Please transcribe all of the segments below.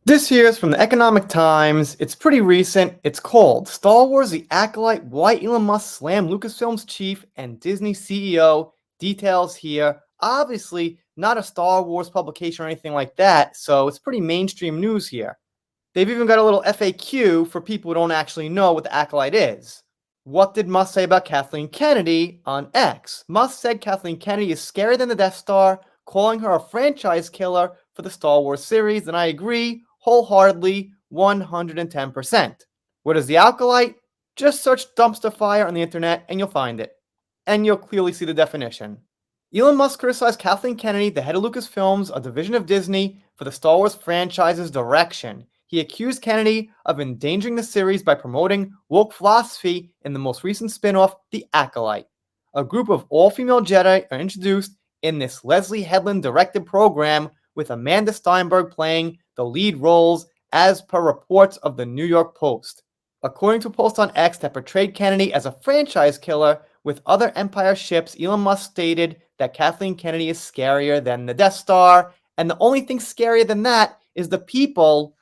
This here is from the Economic Times. It's pretty recent. It's called Star Wars The Acolyte, Why Elon Musk Slammed Lucasfilms Chief and Disney CEO. Details here. Obviously, not a Star Wars publication or anything like that, so it's pretty mainstream news here. They've even got a little FAQ for people who don't actually know what the Acolyte is. What did Musk say about Kathleen Kennedy on X? Musk said Kathleen Kennedy is scarier than the Death Star, calling her a franchise killer for the Star Wars series, and I agree wholeheartedly, 110%. What is the Acolyte? Just search dumpster fire on the internet and you'll find it. And you'll clearly see the definition. Elon Musk criticized Kathleen Kennedy, the head of Lucasfilms, a division of Disney, for the Star Wars franchise's direction. He accused Kennedy of endangering the series by promoting woke philosophy in the most recent spin-off, The Acolyte. A group of all-female Jedi are introduced in this Leslie Headland-directed program, with Amanda Steinberg playing the lead roles, as per reports of the New York Post. According to a post on X that portrayed Kennedy as a franchise killer with other Empire ships, Elon Musk stated that Kathleen Kennedy is scarier than the Death Star, and the only thing scarier than that is the people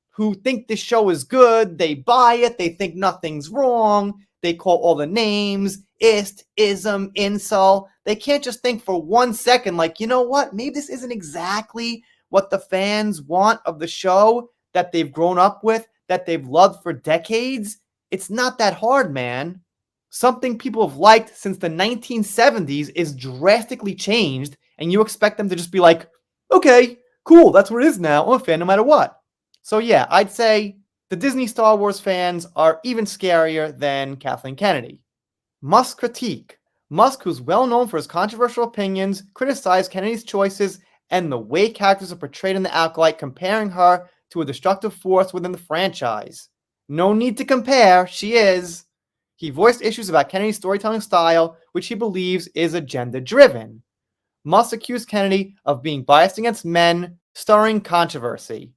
who think this show is good. They buy it, they think nothing's wrong, they call all the names, ism, insult. They can't just think for 1 second, like, you know what, maybe this isn't exactly what the fans want of the show that they've grown up with, that they've loved for decades. It's not that hard, man. Something people have liked since the 1970s is drastically changed, and you expect them to just be like, okay, cool, that's what it is now. I'm a fan no matter what. So yeah, I'd say the Disney Star Wars fans are even scarier than Kathleen Kennedy. Musk Critique. Musk, who's well known for his controversial opinions, criticized Kennedy's choices and the way characters are portrayed in The Acolyte, comparing her to a destructive force within the franchise. No need to compare, she is. He voiced issues about Kennedy's storytelling style, which he believes is agenda-driven. Musk accused Kennedy of being biased against men, stirring controversy.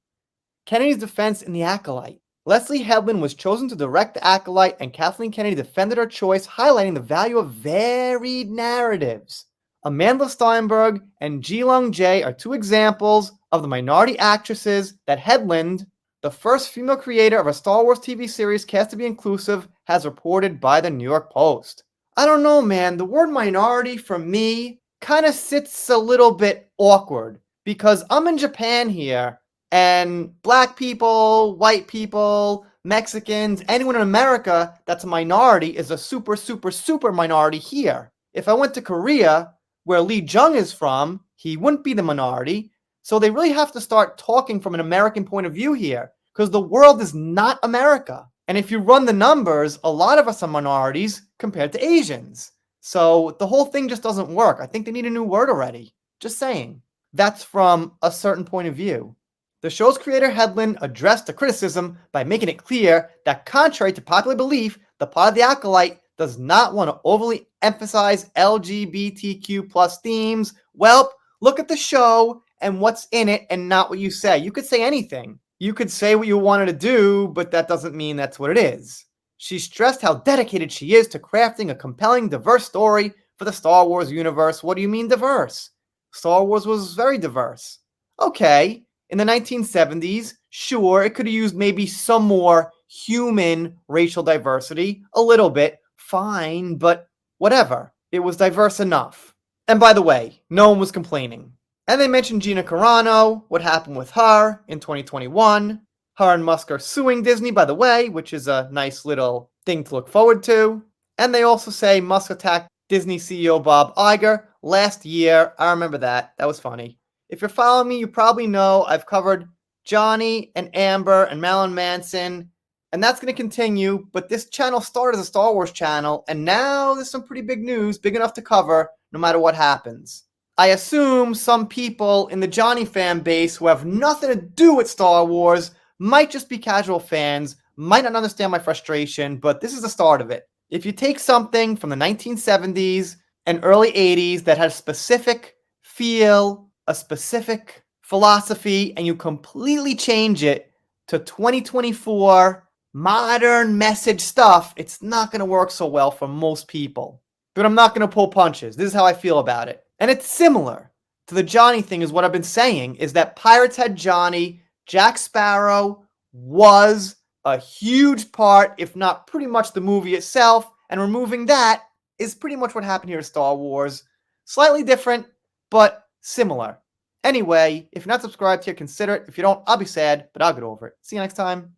Kennedy's defense in The Acolyte. Leslie Headland was chosen to direct The Acolyte, and Kathleen Kennedy defended her choice, highlighting the value of varied narratives. Amanda Steinberg and Ji-Lung Jae are two examples of the minority actresses that Headland, the first female creator of a Star Wars TV series cast to be inclusive, has reported by the New York Post. I don't know, man. The word minority for me kind of sits a little bit awkward because I'm in Japan here, and black people, white people, Mexicans, anyone in America that's a minority is a super minority here. If I went to Korea, where Lee Jung is from, he wouldn't be the minority. So they really have to start talking from an American point of view here, because the world is not America. And if you run the numbers, a lot of us are minorities compared to Asians. So the whole thing just doesn't work. I think they need a new word already. Just saying. That's from a certain point of view. The show's creator Headland addressed the criticism by making it clear that, contrary to popular belief, the part of The Acolyte does not want to overly emphasize LGBTQ plus themes. Well, look at the show and what's in it and not what you say. You could say anything. You could say what you wanted to do, but that doesn't mean that's what it is. She stressed how dedicated she is to crafting a compelling, diverse story for the Star Wars universe. What do you mean diverse? Star Wars was very diverse. Okay, in the 1970s, sure, it could have used maybe some more human racial diversity, a little bit, fine, but whatever. It was diverse enough. And by the way, no one was complaining. And they mentioned Gina Carano, what happened with her in 2021. Her and Musk are suing Disney, by the way, which is a nice little thing to look forward to. And they also say Musk attacked Disney CEO Bob Iger last year. I remember that. That was funny. If you're following me, you probably know I've covered Johnny and Amber and Marilyn Manson, and that's going to continue, but this channel started as a Star Wars channel, and now there's some pretty big news, big enough to cover no matter what happens. I assume some people in the Johnny fan base who have nothing to do with Star Wars might just be casual fans, might not understand my frustration, but this is the start of it. If you take something from the 1970s and early 80s that had a specific feel, a specific philosophy, and you completely change it to 2024 modern message stuff, it's not going to work so well for most people. But I'm not going to pull punches. This is how I feel about it. And it's similar to the Johnny thing, is what I've been saying, is that Pirates had Johnny Jack Sparrow was a huge part, if not pretty much the movie itself, and removing that is pretty much what happened here in Star Wars. Slightly different, but similar. Anyway, if you're not subscribed here, consider it. If you don't, I'll be sad, but I'll get over it. See you next time.